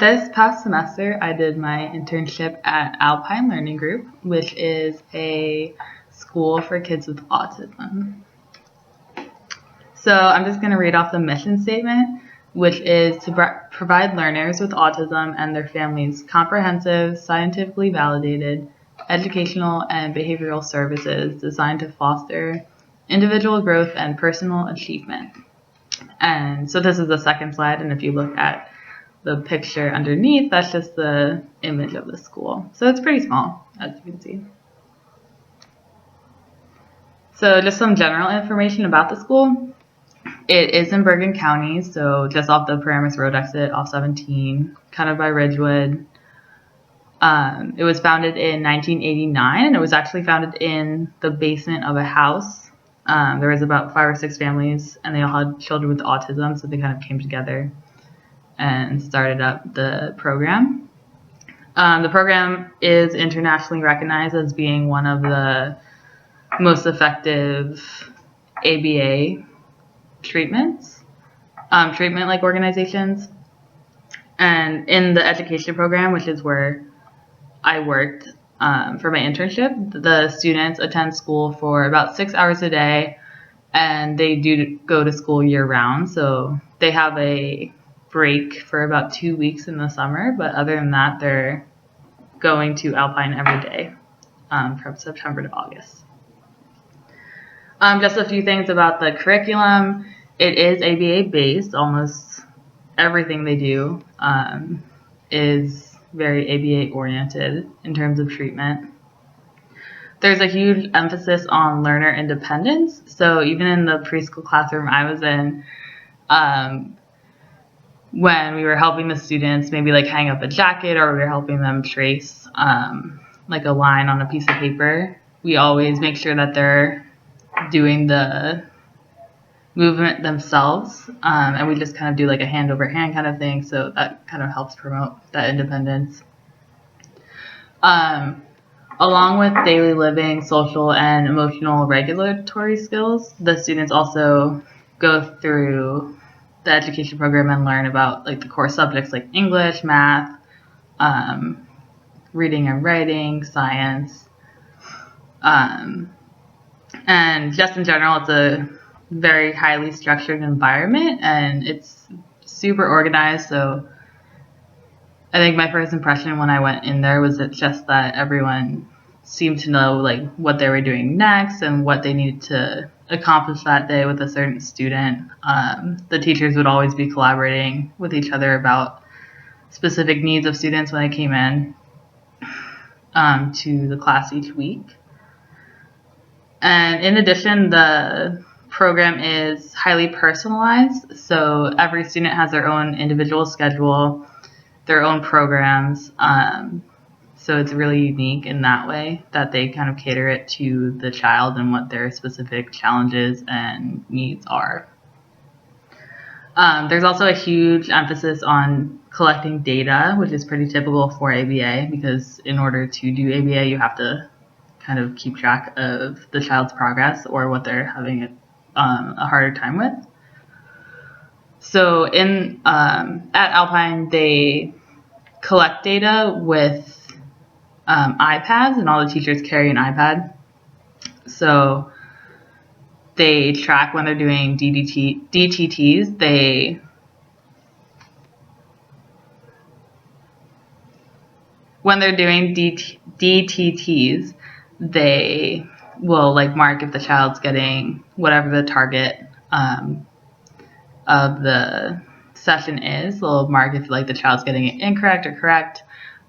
This past semester, I did my internship at Alpine Learning Group, which is a school for kids with autism. So I'm just going to read off the mission statement, which is to provide learners with autism and their families comprehensive, scientifically validated, educational and behavioral services designed to foster individual growth and personal achievement. And so this is the second slide, and if you look at the picture underneath, that's just the image of the school. So it's pretty small, as you can see. So just some general information about the school. It is in Bergen County, so just off the Paramus Road exit off 17, kind of by Ridgewood. It was founded in 1989, and it was actually founded in the basement of a house. There was about 5 or 6 families, and they all had children with autism, so they kind of came together and started up the program. The program is internationally recognized as being one of the most effective ABA treatment-like organizations. And in the education program, which is where I worked for my internship, the students attend school for about 6 hours a day, and they do go to school year-round. So they have a break for about 2 weeks in the summer, but other than that, they're going to Alpine every day from September to August. Just a few things about the curriculum. It is ABA based. Almost everything they do is very ABA oriented in terms of treatment. There's a huge emphasis on learner independence. So even in the preschool classroom I was in, when we were helping the students maybe like hang up a jacket, or we were helping them trace like a line on a piece of paper, we always make sure that they're doing the movement themselves, and we just kind of do like a hand over hand kind of thing, so that kind of helps promote that independence. Along with daily living, social and emotional regulatory skills, the students also go through the education program and learn about like the core subjects like English, math, reading and writing, science, and just in general, it's a very highly structured environment, and it's super organized. So I think my first impression when I went in there was just that everyone seemed to know like what they were doing next and what they needed to accomplish that day with a certain student. The teachers would always be collaborating with each other about specific needs of students when they came in to the class each week. And in addition, the program is highly personalized, so every student has their own individual schedule, their own programs, so it's really unique in that way that they kind of cater it to the child and what their specific challenges and needs are. There's also a huge emphasis on collecting data, which is pretty typical for ABA, because in order to do ABA, you have to kind of keep track of the child's progress or what they're having a harder time with. So at Alpine, they collect data with iPads, and all the teachers carry an iPad. So they track when they're doing DTTs. When they're doing DTTs, they will like mark if the child's getting whatever the target of the session is. They'll mark if like the child's getting it incorrect or correct,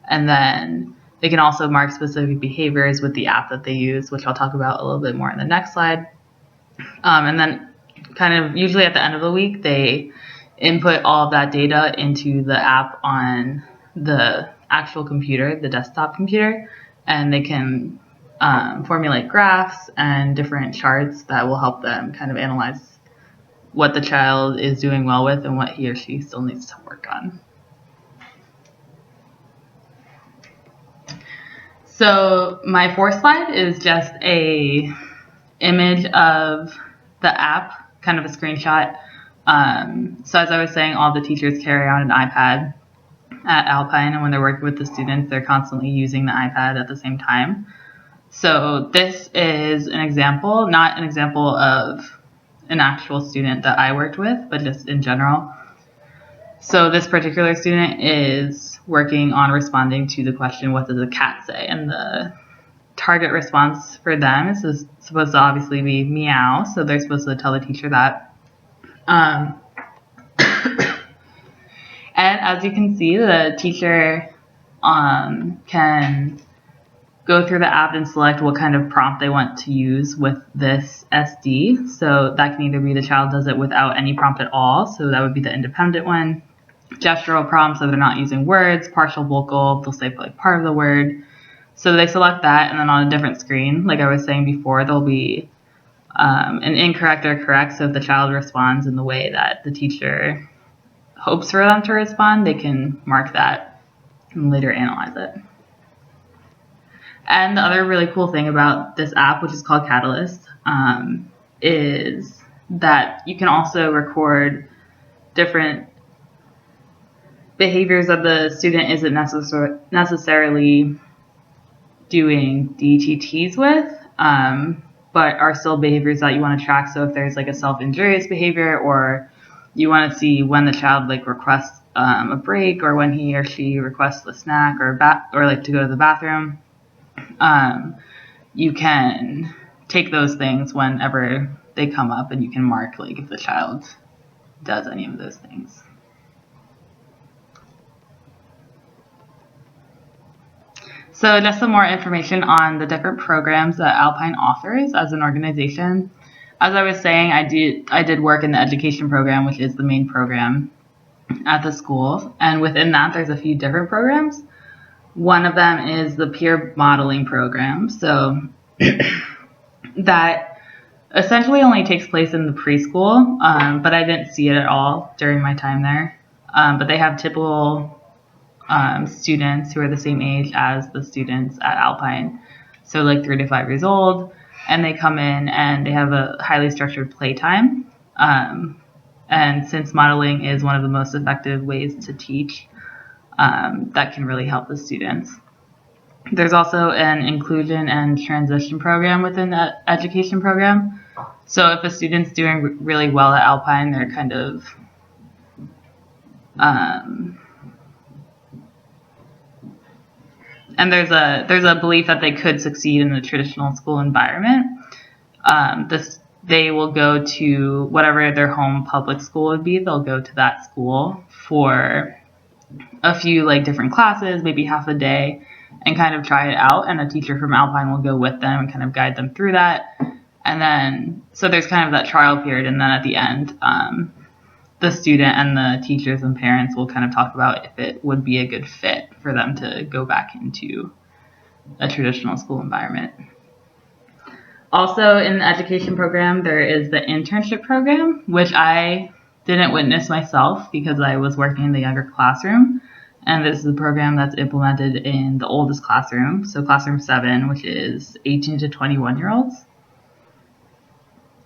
and then they can also mark specific behaviors with the app that they use, which I'll talk about a little bit more in the next slide. And then kind of usually at the end of the week, they input all of that data into the app on the actual computer, the desktop computer, and they can formulate graphs and different charts that will help them kind of analyze what the child is doing well with and what he or she still needs to work on. So my fourth slide is just a image of the app, kind of a screenshot. So as I was saying, all the teachers carry on an iPad, at Alpine, and when they're working with the students, they're constantly using the iPad at the same time. So this is an example, not an example of an actual student that I worked with, but just in general. So this particular student is working on responding to the question, what does a cat say? And the target response for them is supposed to obviously be meow, so they're supposed to tell the teacher that. And as you can see, the teacher can go through the app and select what kind of prompt they want to use with this SD. So that can either be the child does it without any prompt at all, so that would be the independent one. Gestural prompts, so they're not using words. Partial vocal, they'll say like part of the word. So they select that, and then on a different screen, like I was saying before, there'll be an incorrect or correct. So if the child responds in the way that the teacher hopes for them to respond, they can mark that and later analyze it. And the other really cool thing about this app, which is called Catalyst, is that you can also record different behaviors that the student isn't necessarily doing DTTs with, but are still behaviors that you want to track. So if there's like a self-injurious behavior, or you want to see when the child like requests a break, or when he or she requests a snack or like to go to the bathroom, you can take those things whenever they come up, and you can mark like if the child does any of those things. So just some more information on the different programs that Alpine offers as an organization. As I was saying, I did work in the education program, which is the main program at the school. And within that, there's a few different programs. One of them is the peer modeling program. So that essentially only takes place in the preschool, but I didn't see it at all during my time there. But they have typical students who are the same age as the students at Alpine, so like 3 to 5 years old, and they come in and they have a highly structured playtime. And since modeling is one of the most effective ways to teach, that can really help the students. There's also an inclusion and transition program within the education program. So if a student's doing really well at Alpine, they're kind of and there's a belief that they could succeed in a traditional school environment. They will go to whatever their home public school would be. They'll go to that school for a few like different classes, maybe half a day, and kind of try it out. And a teacher from Alpine will go with them and kind of guide them through that. And then so there's kind of that trial period, and then at the end, the student and the teachers and parents will kind of talk about if it would be a good fit for them to go back into a traditional school environment. Also in the education program, there is the internship program, which I didn't witness myself because I was working in the younger classroom. And this is a program that's implemented in the oldest classroom, so classroom 7, which is 18 to 21-year-olds.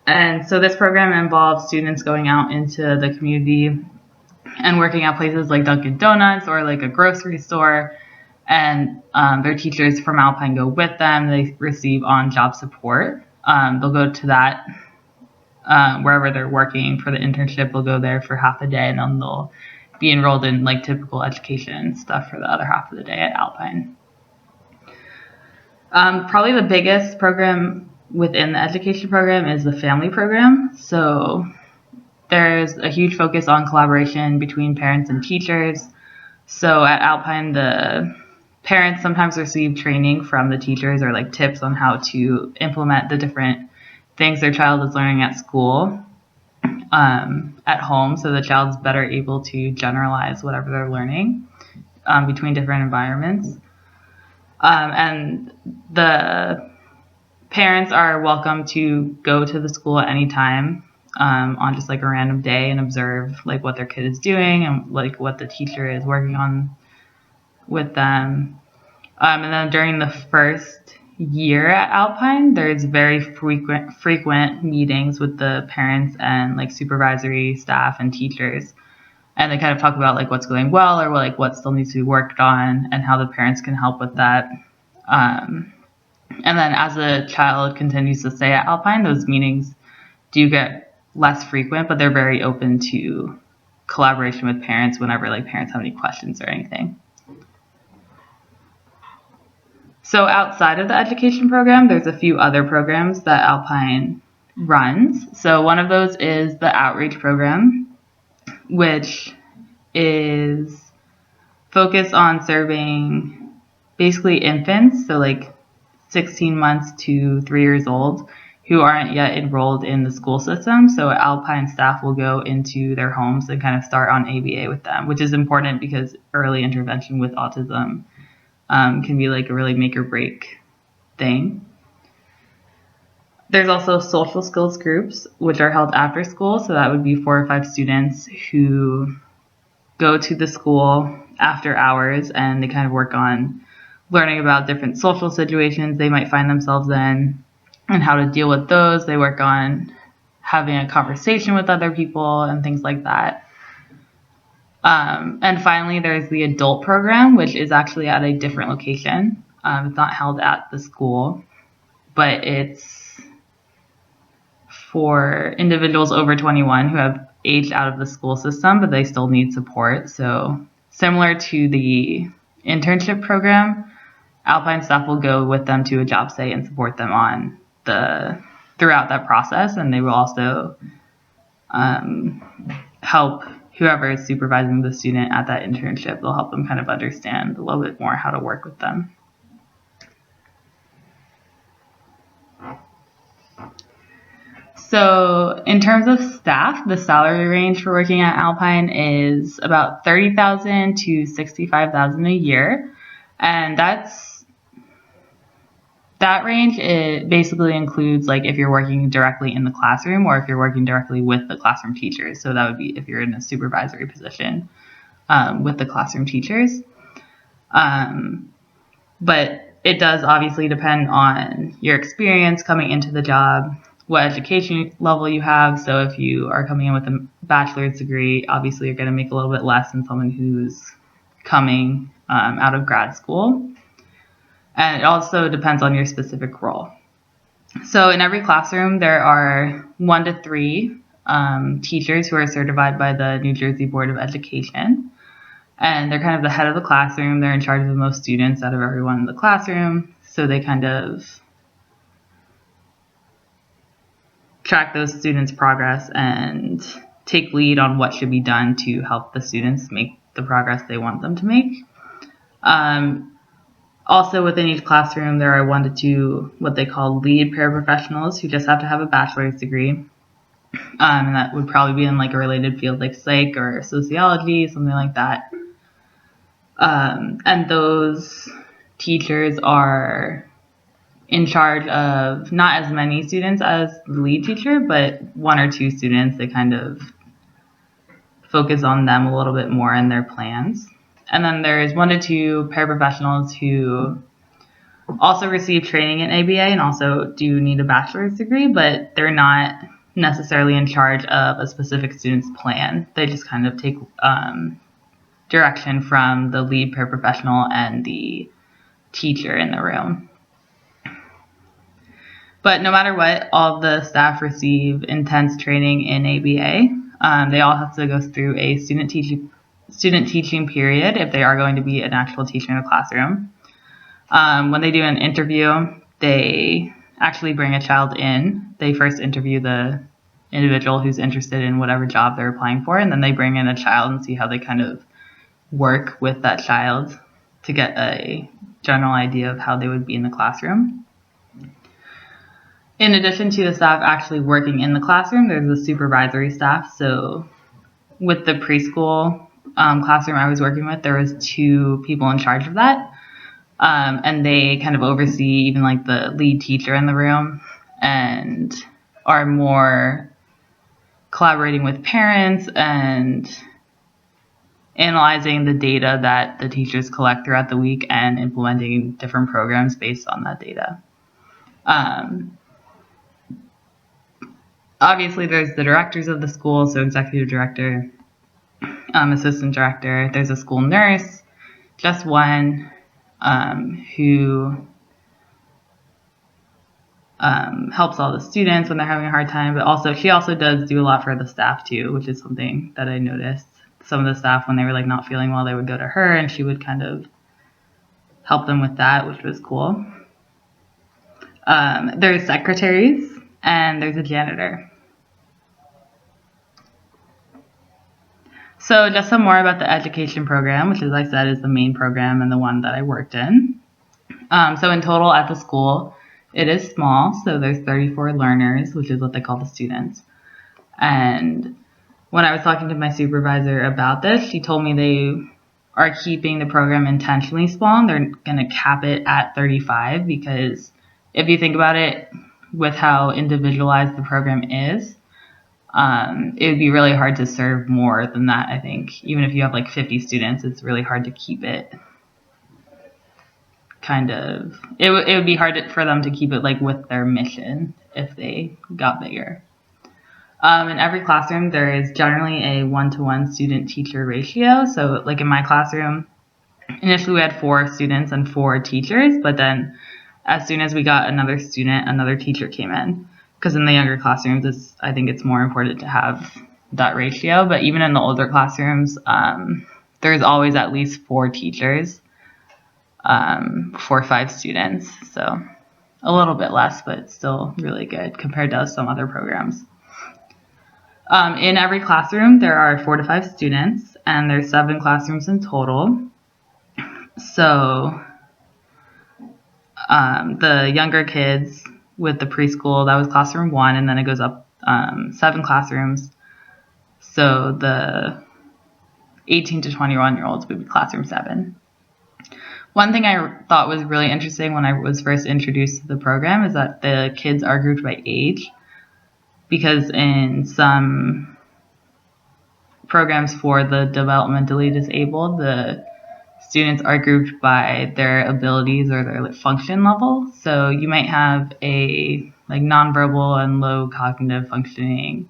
And so this program involves students going out into the community and working at places like Dunkin' Donuts or like a grocery store. And their teachers from Alpine go with them. They receive on-job support. They'll go to that wherever they're working for the internship. They'll go there for half a day, and then they'll be enrolled in like typical education stuff for the other half of the day at Alpine. Probably the biggest program within the education program is the family program. So there's a huge focus on collaboration between parents and teachers. So at Alpine, the parents sometimes receive training from the teachers or like tips on how to implement the different things their child is learning at school at home, so the child's better able to generalize whatever they're learning between different environments. And the parents are welcome to go to the school at any time on just like a random day and observe like what their kid is doing and like what the teacher is working on with them. And then during the first year at Alpine, there's very frequent meetings with the parents and like supervisory staff and teachers. and they kind of talk about like what's going well or like what still needs to be worked on and how the parents can help with that. And then as a child continues to stay at Alpine, those meetings do get less frequent, but they're very open to collaboration with parents whenever like parents have any questions or anything. So outside of the education program, there's a few other programs that Alpine runs. So one of those is the outreach program, which is focused on serving basically infants, so like 16 months to 3 years old, who aren't yet enrolled in the school system. So Alpine staff will go into their homes and kind of start on ABA with them, which is important because early intervention with autism can be like a really make or break thing. There's also social skills groups, which are held after school. So that would be 4 or 5 students who go to the school after hours and they kind of work on learning about different social situations they might find themselves in and how to deal with those. They work on having a conversation with other people and things like that. And finally, there's the adult program, which is actually at a different location. It's not held at the school, but it's for individuals over 21 who have aged out of the school system, but they still need support. So similar to the internship program, Alpine staff will go with them to a job site and support them on throughout that process, and they will also help whoever is supervising the student at that internship. They'll help them kind of understand a little bit more how to work with them. So in terms of staff, the salary range for working at Alpine is about $30,000 to $65,000 a year, and that range, it basically includes like if you're working directly in the classroom or if you're working directly with the classroom teachers. So that would be if you're in a supervisory position with the classroom teachers. But it does obviously depend on your experience coming into the job, what education level you have. So if you are coming in with a bachelor's degree, obviously you're going to make a little bit less than someone who's coming out of grad school. And it also depends on your specific role. So in every classroom, there are 1 to 3 teachers who are certified by the New Jersey Board of Education. And they're kind of the head of the classroom. They're in charge of the most students out of everyone in the classroom. So they kind of track those students' progress and take lead on what should be done to help the students make the progress they want them to make. Also, within each classroom, there are 1 to 2 what they call lead paraprofessionals who just have to have a bachelor's degree. And that would probably be in like a related field like psych or sociology, something like that. And those teachers are in charge of not as many students as the lead teacher, but 1 or 2 students. They kind of focus on them a little bit more in their plans. And then there's 1 to 2 paraprofessionals who also receive training in ABA and also do need a bachelor's degree, but they're not necessarily in charge of a specific student's plan. They just kind of take direction from the lead paraprofessional and the teacher in the room. But no matter what, all of the staff receive intense training in ABA. They all have to go through a student teaching period if they are going to be an actual teacher in a classroom. When they do an interview, they actually bring a child in. They first interview the individual who's interested in whatever job they're applying for, and then they bring in a child and see how they kind of work with that child to get a general idea of how they would be in the classroom. In addition to the staff actually working in the classroom, there's the supervisory staff. So with the preschool classroom I was working with, there was 2 people in charge of that. And they kind of oversee even like the lead teacher in the room and are more collaborating with parents and analyzing the data that the teachers collect throughout the week and implementing different programs based on that data. Obviously, there's the directors of the school, so executive director, assistant director. There's a school nurse, just one, who helps all the students when they're having a hard time, but also she also does do a lot for the staff too, which is something that I noticed. Some of the staff, when they were like not feeling well, they would go to her and she would kind of help them with that, which was cool. There's secretaries and there's a janitor. So just some more about the education program, which, as I said, is the main program and the one that I worked in. So in total at the school, it is small. So there's 34 learners, which is what they call the students. And when I was talking to my supervisor about this, she told me they are keeping the program intentionally small. They're going to cap it at 35 because if you think about it, with how individualized the program is, it would be really hard to serve more than that, I think. Even if you have like 50 students, it's really hard to keep it it would be hard for them to keep it like with their mission if they got bigger. In every classroom, there is generally a 1-to-1 student-teacher ratio. So like in my classroom, initially we had 4 students and 4 teachers, but then as soon as we got another student, another teacher came in. Because in the younger classrooms, I think it's more important to have that ratio. But even in the older classrooms, there's always at least 4 teachers for 5 students. So a little bit less, but still really good compared to some other programs. In every classroom, there are 4 to 5 students, and there's 7 classrooms in total. So the younger kids with the preschool, that was classroom 1, and then it goes up 7 classrooms. So the 18 to 21-year-olds would be classroom 7. One thing I thought was really interesting when I was first introduced to the program is that the kids are grouped by age, because in some programs for the developmentally disabled, the students are grouped by their abilities or their function level. So you might have a like nonverbal and low cognitive functioning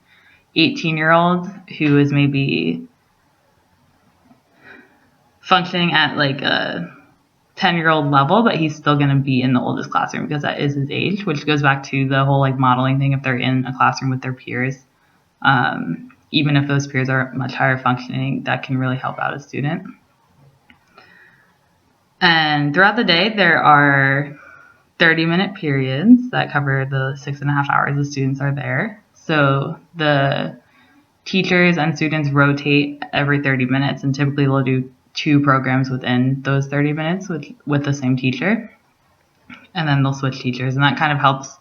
18-year-old who is maybe functioning at like a 10-year-old level, but he's still going to be in the oldest classroom because that is his age, which goes back to the whole like modeling thing. If they're in a classroom with their peers, even if those peers are much higher functioning, that can really help out a student. And throughout the day, there are 30-minute periods that cover the 6.5 hours the students are there. So the teachers and students rotate every 30 minutes, and typically they'll do 2 programs within those 30 minutes with the same teacher. And then they'll switch teachers, and that kind of helps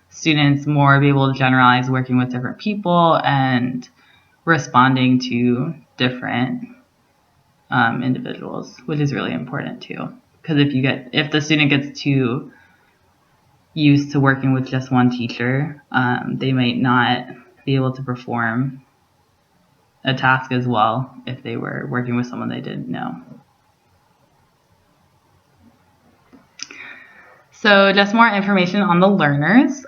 students more be able to generalize working with different people and responding to different individuals, which is really important too. Because if the student gets too used to working with just one teacher, they might not be able to perform a task as well if they were working with someone they didn't know. So just more information on the learners,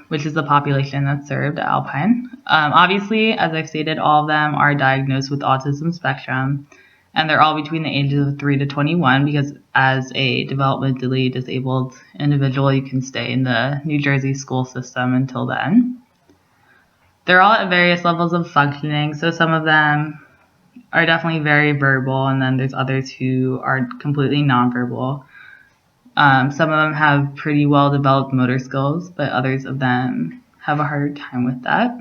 which is the population that's served at Alpine. Obviously, as I've stated, all of them are diagnosed with autism spectrum, and they're all between the ages of 3 to 21 because as a developmentally disabled individual, you can stay in the New Jersey school system until then. They're all at various levels of functioning, so some of them are definitely very verbal, and then there's others who are completely nonverbal. Some of them have pretty well developed motor skills, but others of them have a harder time with that.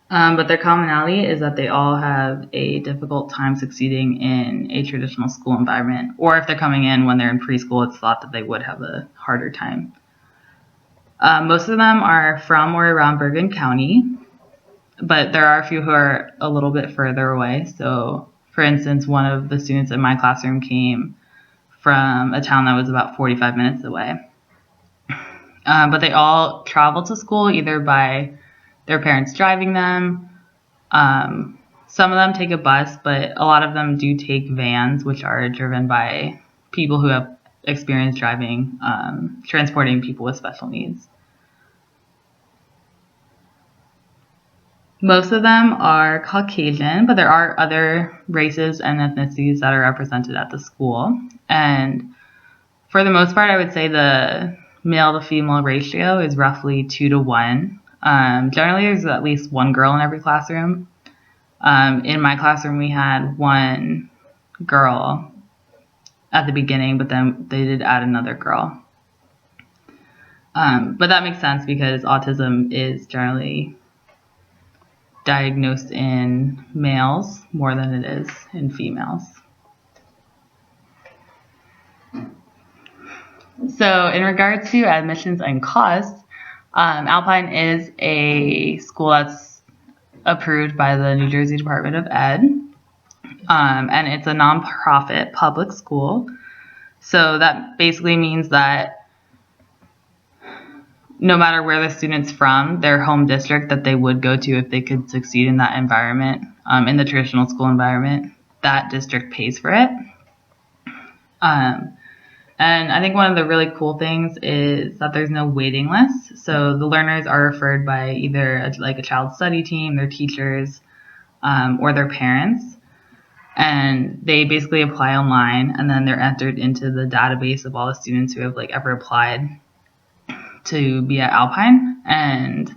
But their commonality is that they all have a difficult time succeeding in a traditional school environment, or if they're coming in when they're in preschool, it's thought that they would have a harder time. Most of them are from or around Bergen County, but there are a few who are a little bit further away. So, for instance, one of the students in my classroom came from a town that was about 45 minutes away. But they all travel to school either by their parents driving them. Some of them take a bus, but a lot of them do take vans, which are driven by people who have experience driving, transporting people with special needs. Most of them are Caucasian, but there are other races and ethnicities that are represented at the school. And for the most part, I would say the male to female ratio is roughly 2 to 1. Generally, there's at least one girl in every classroom. In my classroom, we had one girl at the beginning, but then they did add another girl. But that makes sense because autism is generally diagnosed in males more than it is in females. So in regards to admissions and costs, Alpine is a school that's approved by the New Jersey Department of Ed, and it's a nonprofit public school. So that basically means that no matter where the student's from, their home district that they would go to if they could succeed in that environment, in the traditional school environment, that district pays for it. And I think one of the really cool things is that there's no waiting list. So the learners are referred by either a child study team, their teachers, or their parents. And they basically apply online, and then they're entered into the database of all the students who have ever applied to be at Alpine. And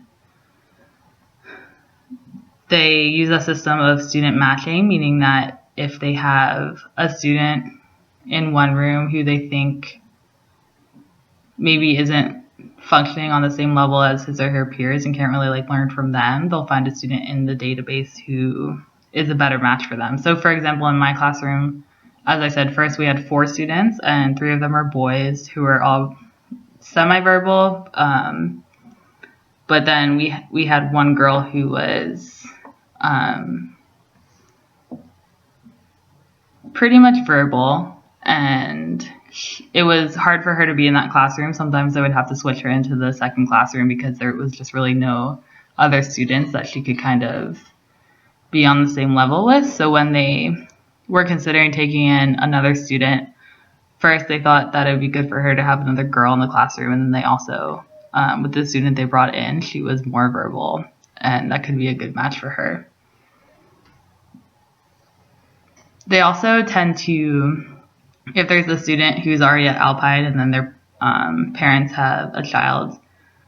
they use a system of student matching, meaning that if they have a student in one room who they think maybe isn't functioning on the same level as his or her peers and can't really learn from them, they'll find a student in the database who is a better match for them. So for example, in my classroom, as I said, first we had 4 students and 3 of them are boys who are all semi-verbal, but then we had one girl who was pretty much verbal, and it was hard for her to be in that classroom. Sometimes I would have to switch her into the second classroom because there was just really no other students that she could kind of be on the same level with. So when they were considering taking in another student, first they thought that it would be good for her to have another girl in the classroom, and then they also, with the student they brought in, she was more verbal, and that could be a good match for her. They also tend to, if there's a student who's already at Alpine and then their parents have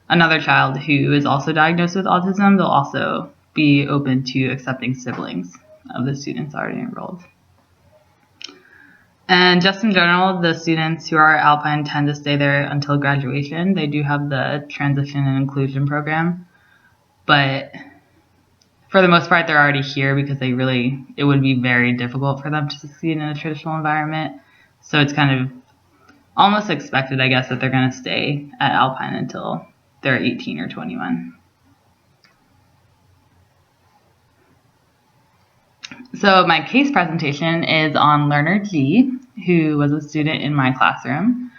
another child who is also diagnosed with autism, they'll also be open to accepting siblings of the students already enrolled. And just in general, the students who are at Alpine tend to stay there until graduation. They do have the transition and inclusion program, but for the most part, they're already here because it would be very difficult for them to succeed in a traditional environment. So it's kind of almost expected, I guess, that they're going to stay at Alpine until they're 18 or 21. So my case presentation is on learner G, who was a student in my classroom.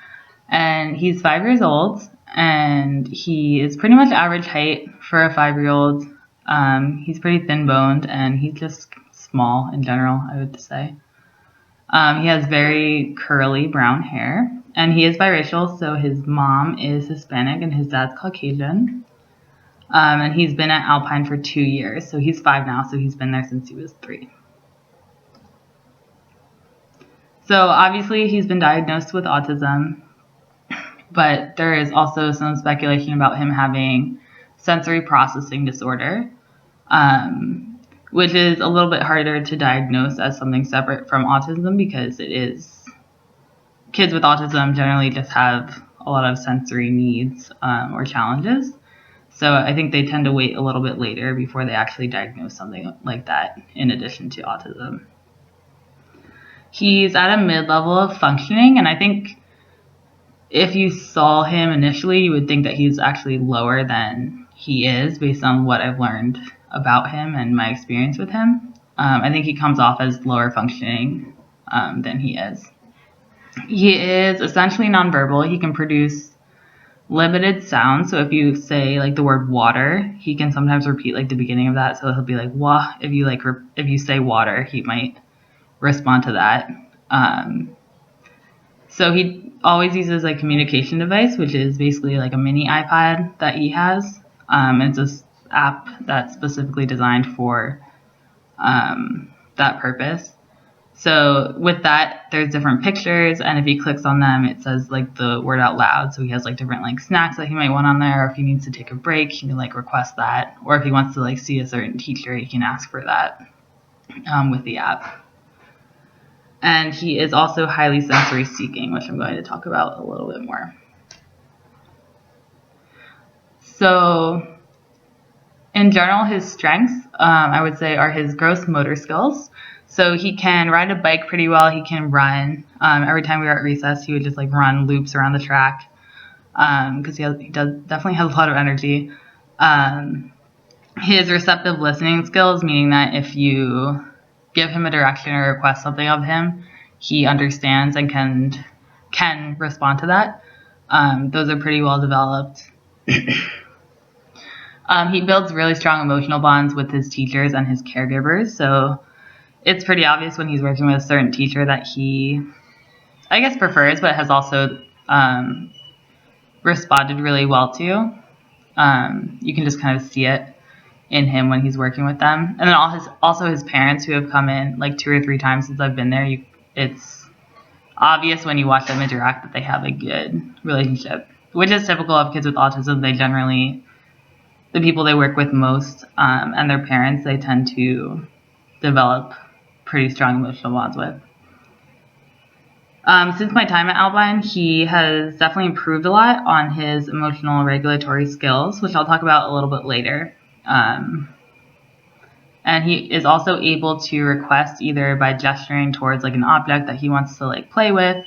And he's 5 years old, and he is pretty much average height for a 5-year-old. He's pretty thin-boned, and he's just small in general, I would say. He has very curly brown hair, and he is biracial, so his mom is Hispanic and his dad's Caucasian. And he's been at Alpine for 2 years, so he's 5 now, so he's been there since he was 3. So obviously he's been diagnosed with autism, but there is also some speculation about him having sensory processing disorder, which is a little bit harder to diagnose as something separate from autism because kids with autism generally just have a lot of sensory needs or challenges. So I think they tend to wait a little bit later before they actually diagnose something like that in addition to autism. He's at a mid-level of functioning, and I think if you saw him initially, you would think that he's actually lower than he is based on what I've learned about him and my experience with him. I think he comes off as lower functioning than he is. He is essentially nonverbal. He can produce limited sounds. So if you say the word water, he can sometimes repeat the beginning of that. So he'll be like wah. If you say water, he might respond to that. So he always uses a communication device, which is basically a mini iPad that he has. It's just app that's specifically designed for that purpose. So with that, there's different pictures, and if he clicks on them, it says like the word out loud. So he has like different like snacks that he might want on there, or if he needs to take a break, he can like request that, or if he wants to like see a certain teacher, he can ask for that with the app. And he is also highly sensory seeking, which I'm going to talk about a little bit more. So in general, his strengths, I would say, are his gross motor skills. So he can ride a bike pretty well. He can run. Every time we were at recess, he would just like run loops around the track because he definitely has a lot of energy. His receptive listening skills, meaning that if you give him a direction or request something of him, he understands and can respond to that. Those are pretty well developed. He builds really strong emotional bonds with his teachers and his caregivers. So it's pretty obvious when he's working with a certain teacher that he, I guess, prefers, but has also responded really well to. You can just kind of see it in him when he's working with them. And then also his parents, who have come in like 2 or 3 times since I've been there, it's obvious when you watch them interact that they have a good relationship, which is typical of kids with autism. They generally, the people they work with most and their parents, they tend to develop pretty strong emotional bonds with. Since my time at Alpine, he has definitely improved a lot on his emotional regulatory skills, which I'll talk about a little bit later. And he is also able to request either by gesturing towards like an object that he wants to like play with,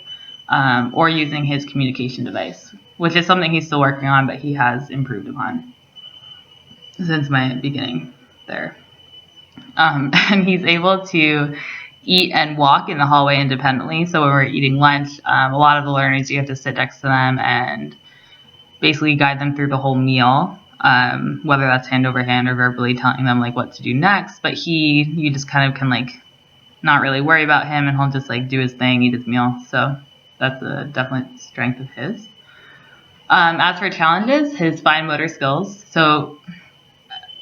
or using his communication device, which is something he's still working on, but he has improved upon since my beginning there. And he's able to eat and walk in the hallway independently. So when we're eating lunch, a lot of the learners, you have to sit next to them and basically guide them through the whole meal, whether that's hand over hand or verbally telling them like what to do next. But you just kind of can like not really worry about him, and he'll just like do his thing, eat his meal. So that's a definite strength of his. As for challenges, his fine motor skills. So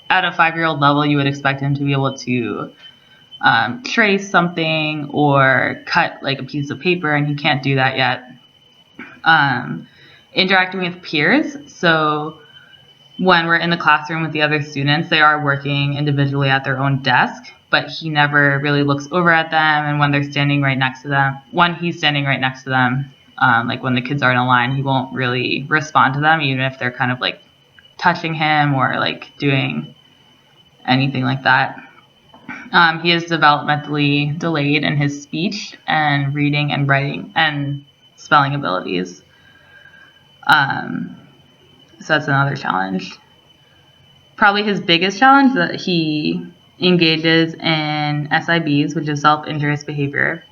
at a 5-year-old level, you would expect him to be able to trace something or cut like a piece of paper, and he can't do that yet. Interacting with peers. So when we're in the classroom with the other students, they are working individually at their own desk, but he never really looks over at them. And when they're standing right next to them, when he's standing right next to them, like when the kids are in a line, he won't really respond to them, even if they're kind of like touching him or like doing anything like that. He is developmentally delayed in his speech and reading and writing and spelling abilities. So that's another challenge. Probably his biggest challenge, that he engages in SIBs, which is self-injurious behavior.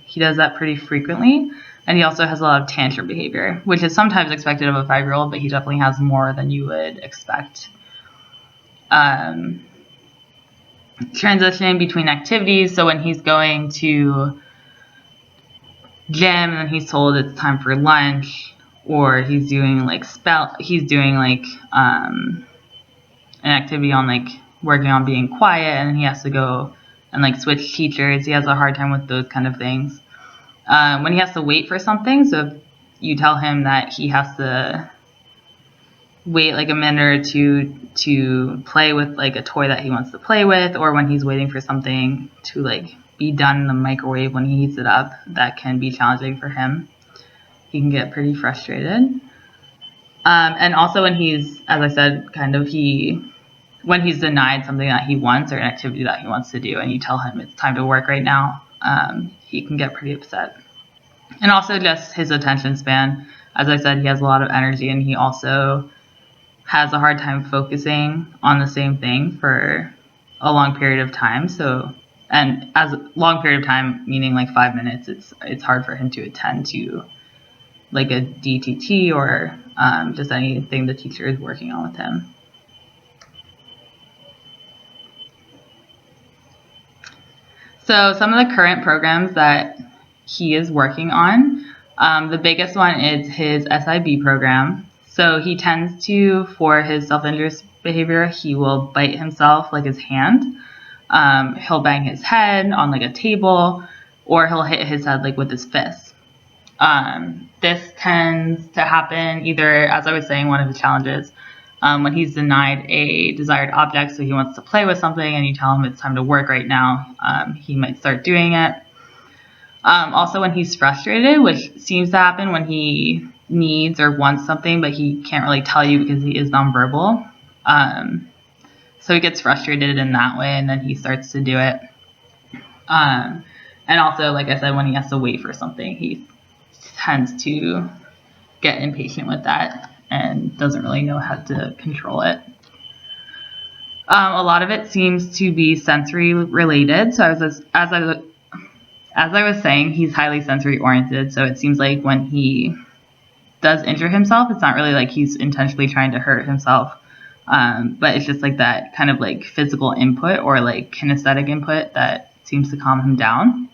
He does that pretty frequently, and he also has a lot of tantrum behavior, which is sometimes expected of a 5-year-old, but he definitely has more than you would expect. Transitioning between activities. So when he's going to gym and he's told it's time for lunch, or he's doing like an activity on like working on being quiet, and he has to go and like switch teachers. He has a hard time with those kind of things. When he has to wait for something, so if you tell him that he has to wait like a minute or two to play with like a toy that he wants to play with, or when he's waiting for something to like be done in the microwave when he heats it up, that can be challenging for him. He can get pretty frustrated. And also when he's, as I said, when he's denied something that he wants or an activity that he wants to do, and you tell him it's time to work right now, he can get pretty upset. And also just his attention span. As I said, he has a lot of energy, and he also has a hard time focusing on the same thing for a long period of time. So, and as a long period of time, meaning like 5 minutes, it's hard for him to attend to like a DTT or just anything the teacher is working on with him. So some of the current programs that he is working on, the biggest one is his SIB program. So he tends to, for his self-injurious behavior, he will bite himself, like his hand. He'll bang his head on like a table, or he'll hit his head like with his fist. This tends to happen either, as I was saying, one of his challenges, when he's denied a desired object, so he wants to play with something and you tell him it's time to work right now, he might start doing it. Also when he's frustrated, which seems to happen when he needs or wants something, but he can't really tell you because he is nonverbal. So he gets frustrated in that way, and then he starts to do it. And also, like I said, when he has to wait for something, he tends to get impatient with that and doesn't really know how to control it. A lot of it seems to be sensory related. So as I was saying, he's highly sensory oriented. So it seems like when he does injure himself, it's not really like he's intentionally trying to hurt himself. But it's just like that kind of like physical input or like kinesthetic input that seems to calm him down.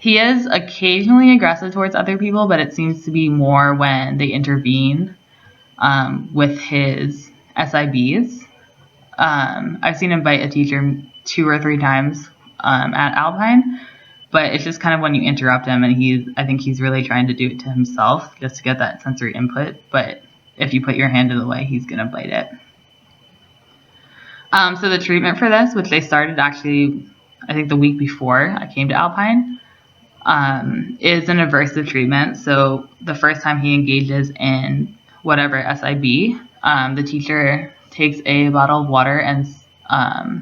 He is occasionally aggressive towards other people, but it seems to be more when they intervene with his SIBs. I've seen him bite a teacher 2 or 3 times at Alpine, but it's just kind of when you interrupt him, and I think he's really trying to do it to himself just to get that sensory input, but if you put your hand in the way, he's going to bite it. So the treatment for this, which they started actually, I think the week before I came to Alpine, is an aversive treatment. So the first time he engages in whatever SIB, the teacher takes a bottle of water and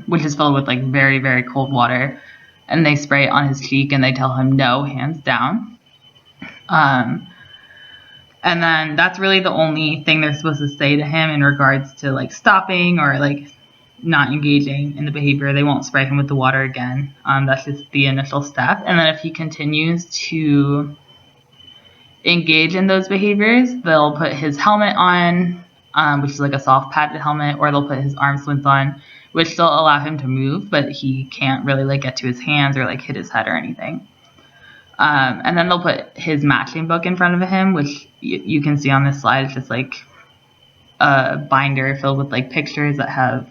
which is filled with like very, very cold water, and they spray it on his cheek and they tell him no, hands down. And then that's really the only thing they're supposed to say to him in regards to like stopping or like not engaging in the behavior. They won't spray him with the water again. That's just the initial step. And then if he continues to engage in those behaviors, they'll put his helmet on, which is like a soft padded helmet, or they'll put his arm splints on, which still allow him to move, but he can't really like get to his hands or like hit his head or anything. And then they'll put his matching book in front of him, which you can see on this slide. It's just like a binder filled with like pictures that have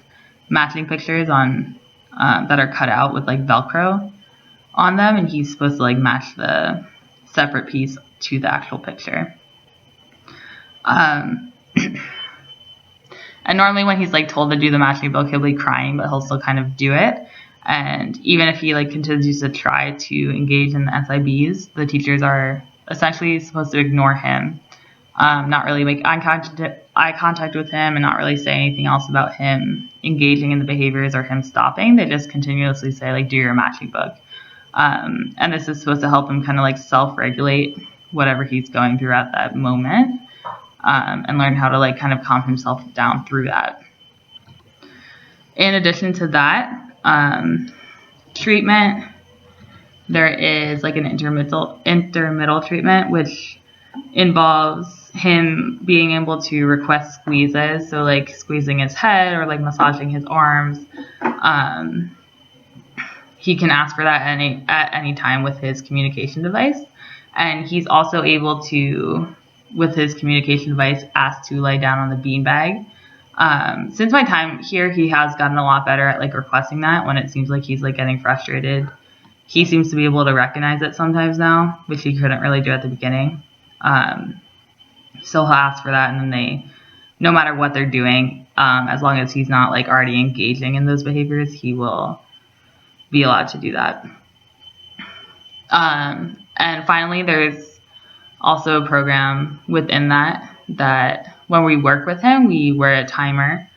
matching pictures on that are cut out with like Velcro on them, and he's supposed to like match the separate piece to the actual picture. And normally when he's like told to do the matching book, he'll be crying, but he'll still kind of do it. And even if he like continues to try to engage in the SIBs, the teachers are essentially supposed to ignore him, not really make eye contact with him, and not really say anything else about him engaging in the behaviors or him stopping. They just continuously say like, do your matching book. And this is supposed to help him kind of like self-regulate whatever he's going through at that moment, and learn how to like kind of calm himself down through that. In addition to that, treatment, there is like an intermittent treatment, which involves him being able to request squeezes, so like squeezing his head or like massaging his arms. He can ask for that at any time with his communication device, and he's also able to, with his communication device, ask to lie down on the beanbag. Since my time here, he has gotten a lot better at like requesting that when it seems like he's like getting frustrated. He seems to be able to recognize it sometimes now, which he couldn't really do at the beginning. So he'll ask for that, and then no matter what they're doing, as long as he's not like already engaging in those behaviors, he will be allowed to do that. And finally, there's also a program within that when we work with him, we wear a timer,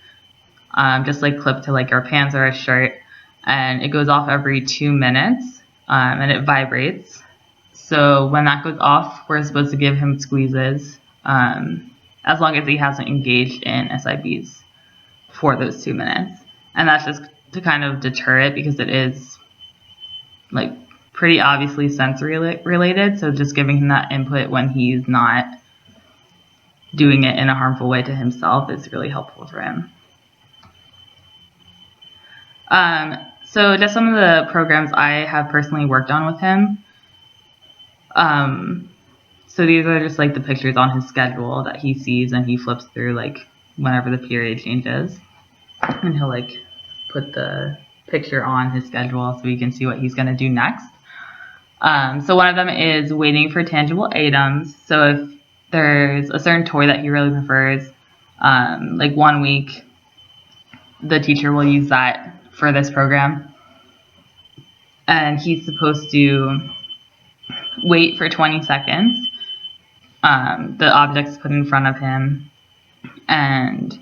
just like clipped to like our pants or a shirt, and it goes off every 2 minutes, and it vibrates. So when that goes off, we're supposed to give him squeezes, as long as he hasn't engaged in SIBs for those 2 minutes. And that's just to kind of deter it, because it is like pretty obviously sensory related. So just giving him that input when he's not doing it in a harmful way to himself is really helpful for him. So just some of the programs I have personally worked on with him. So these are just like the pictures on his schedule that he sees, and he flips through like whenever the period changes, and he'll like put the picture on his schedule so he can see what he's going to do next. So one of them is waiting for tangible items. So if there's a certain toy that he really prefers, like 1 week, the teacher will use that for this program. And he's supposed to wait for 20 seconds. The object's put in front of him, and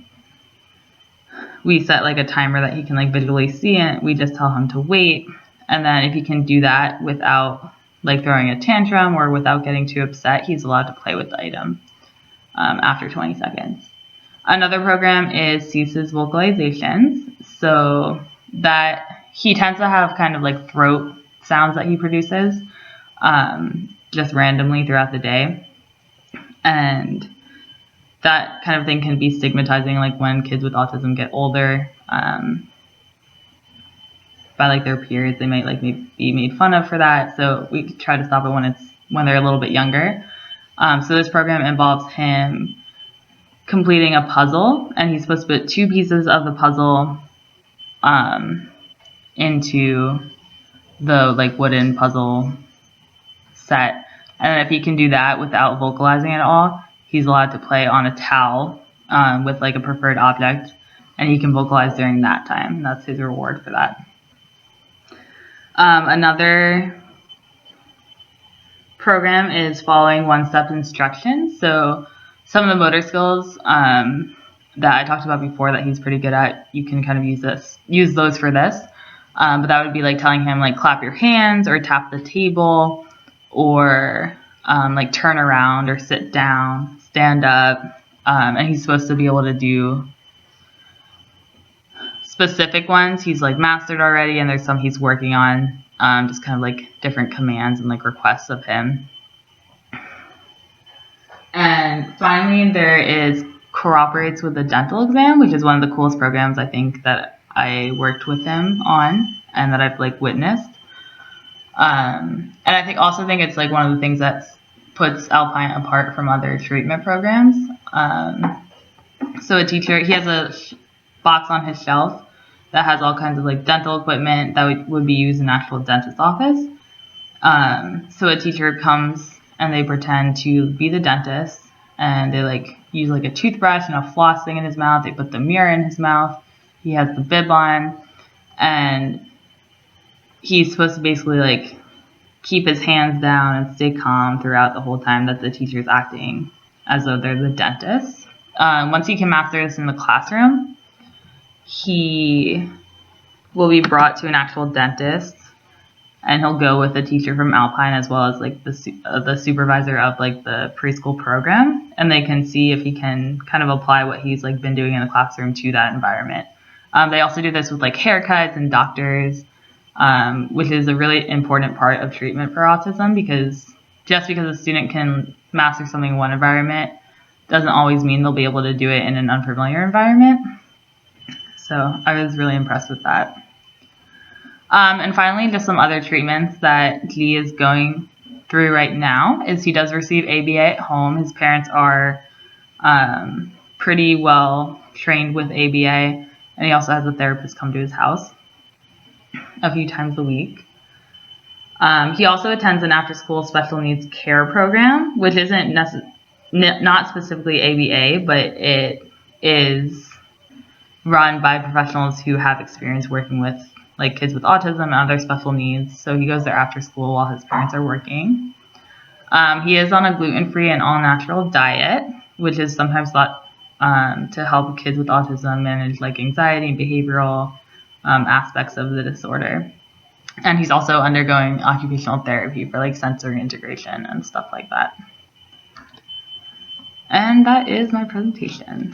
we set like a timer that he can like visually see it. We just tell him to wait, and then if he can do that without like throwing a tantrum or without getting too upset, he's allowed to play with the item after 20 seconds. Another program is Cease's vocalizations. So that he tends to have kind of like throat sounds that he produces just randomly throughout the day. And that kind of thing can be stigmatizing, like when kids with autism get older, by like their peers, they might like be made fun of for that. So we try to stop it when they're a little bit younger. So this program involves him completing a puzzle, and he's supposed to put 2 pieces of the puzzle into the like wooden puzzle set. And then if he can do that without vocalizing at all, he's allowed to play on a towel with like a preferred object, and he can vocalize during that time. That's his reward for that. Another program is following 1-step instructions. So some of the motor skills that I talked about before that he's pretty good at, you can kind of use those for this. But that would be like telling him like clap your hands or tap the table, or like turn around or sit down, stand up. And he's supposed to be able to do specific ones he's like mastered already, and there's some he's working on, just kind of like different commands and like requests of him. And finally, there is Cooperates with the Dental Exam, which is one of the coolest programs I think that I worked with him on and that I've like witnessed. And I think it's like one of the things that puts Alpine apart from other treatment programs. So a teacher, he has a box on his shelf that has all kinds of like dental equipment that would be used in an actual dentist's office. So a teacher comes and they pretend to be the dentist, and they like use like a toothbrush and a floss thing in his mouth. They put the mirror in his mouth. He has the bib on, and he's supposed to basically like keep his hands down and stay calm throughout the whole time that the teacher's acting as though they're the dentist. Once he can master this in the classroom, he will be brought to an actual dentist, and he'll go with a teacher from Alpine as well as like the supervisor of like the preschool program, and they can see if he can kind of apply what he's like been doing in the classroom to that environment. They also do this with like haircuts and doctors, which is a really important part of treatment for autism, because just because a student can master something in one environment doesn't always mean they'll be able to do it in an unfamiliar environment. So I was really impressed with that. And finally, just some other treatments that Lee is going through right now is he does receive ABA at home. His parents are pretty well trained with ABA, and he also has a therapist come to his house a few times a week. He also attends an after-school special needs care program, which isn't not specifically ABA, but it is run by professionals who have experience working with like kids with autism and other special needs. So he goes there after school while his parents are working. He is on a gluten-free and all-natural diet, which is sometimes thought to help kids with autism manage like anxiety and behavioral aspects of the disorder. And he's also undergoing occupational therapy for like sensory integration and stuff like that. And that is my presentation.